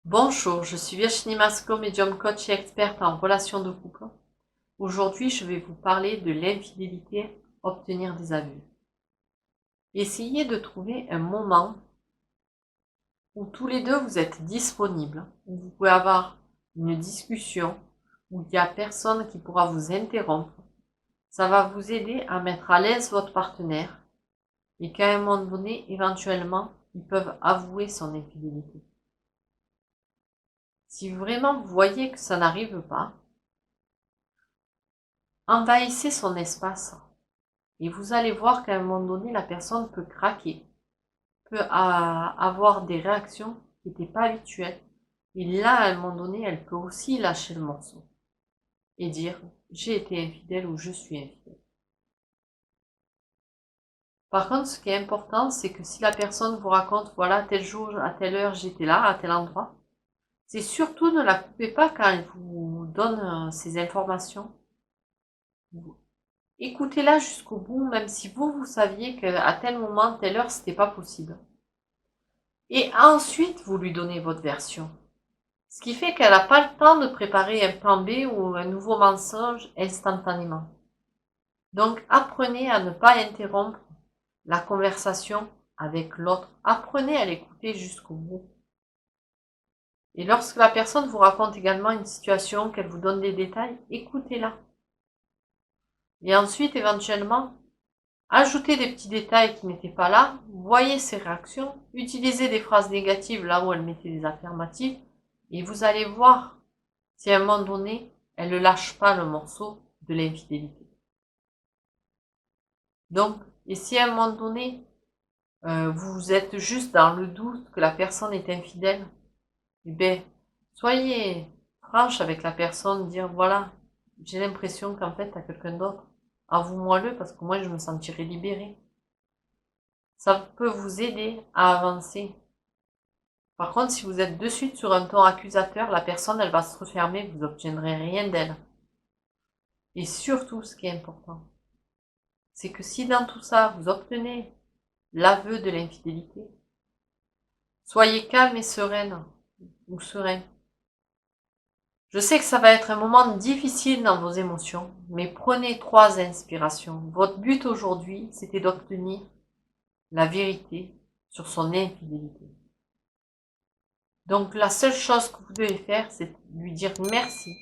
Bonjour, je suis Virginie Masclo, médium coach et experte en relations de couple. Aujourd'hui, je vais vous parler de l'infidélité, obtenir des aveux. Essayez de trouver un moment où tous les deux vous êtes disponibles, où vous pouvez avoir une discussion, où il n'y a personne qui pourra vous interrompre. Ça va vous aider à mettre à l'aise votre partenaire et qu'à un moment donné, éventuellement, ils peuvent avouer son infidélité. Si vraiment vous voyez que ça n'arrive pas, envahissez son espace et vous allez voir qu'à un moment donné, la personne peut craquer, peut avoir des réactions qui n'étaient pas habituelles. Et là, à un moment donné, elle peut aussi lâcher le morceau et dire j'ai été infidèle ou je suis infidèle. Par contre, ce qui est important, c'est que si la personne vous raconte, voilà, tel jour, à telle heure, j'étais là, à tel endroit, c'est surtout ne la coupez pas quand elle vous donne ces informations. Écoutez-la jusqu'au bout, même si vous saviez qu'à tel moment, telle heure, c'était pas possible. Et ensuite, vous lui donnez votre version. Ce qui fait qu'elle n'a pas le temps de préparer un plan B ou un nouveau mensonge instantanément. Donc, apprenez à ne pas interrompre la conversation avec l'autre. Apprenez à l'écouter jusqu'au bout. Et lorsque la personne vous raconte également une situation, qu'elle vous donne des détails, écoutez-la. Et ensuite, éventuellement, ajoutez des petits détails qui n'étaient pas là, voyez ses réactions, utilisez des phrases négatives là où elle mettait des affirmatives, et vous allez voir si à un moment donné, elle ne lâche pas le morceau de l'infidélité. Donc, et si à un moment donné, vous êtes juste dans le doute que la personne est infidèle, eh bien, soyez franche avec la personne, dire voilà, j'ai l'impression qu'en fait, t'as quelqu'un d'autre. Avoue-moi-le parce que moi, je me sentirai libérée. Ça peut vous aider à avancer. Par contre, si vous êtes de suite sur un ton accusateur, la personne, elle va se refermer, vous n'obtiendrez rien d'elle. Et surtout, ce qui est important, c'est que si dans tout ça, vous obtenez l'aveu de l'infidélité, soyez calme et sereine, ou serein. Je sais que ça va être un moment difficile dans vos émotions, mais prenez 3 inspirations. Votre but aujourd'hui, c'était d'obtenir la vérité sur son infidélité. Donc la seule chose que vous devez faire, c'est lui dire merci,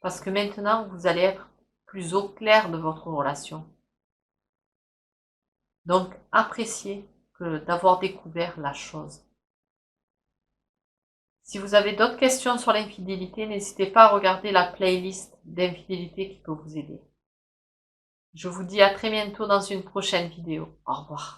parce que maintenant, vous allez être plus au clair de votre relation. Donc appréciez d'avoir découvert la chose. Si vous avez d'autres questions sur l'infidélité, n'hésitez pas à regarder la playlist d'infidélité qui peut vous aider. Je vous dis à très bientôt dans une prochaine vidéo. Au revoir.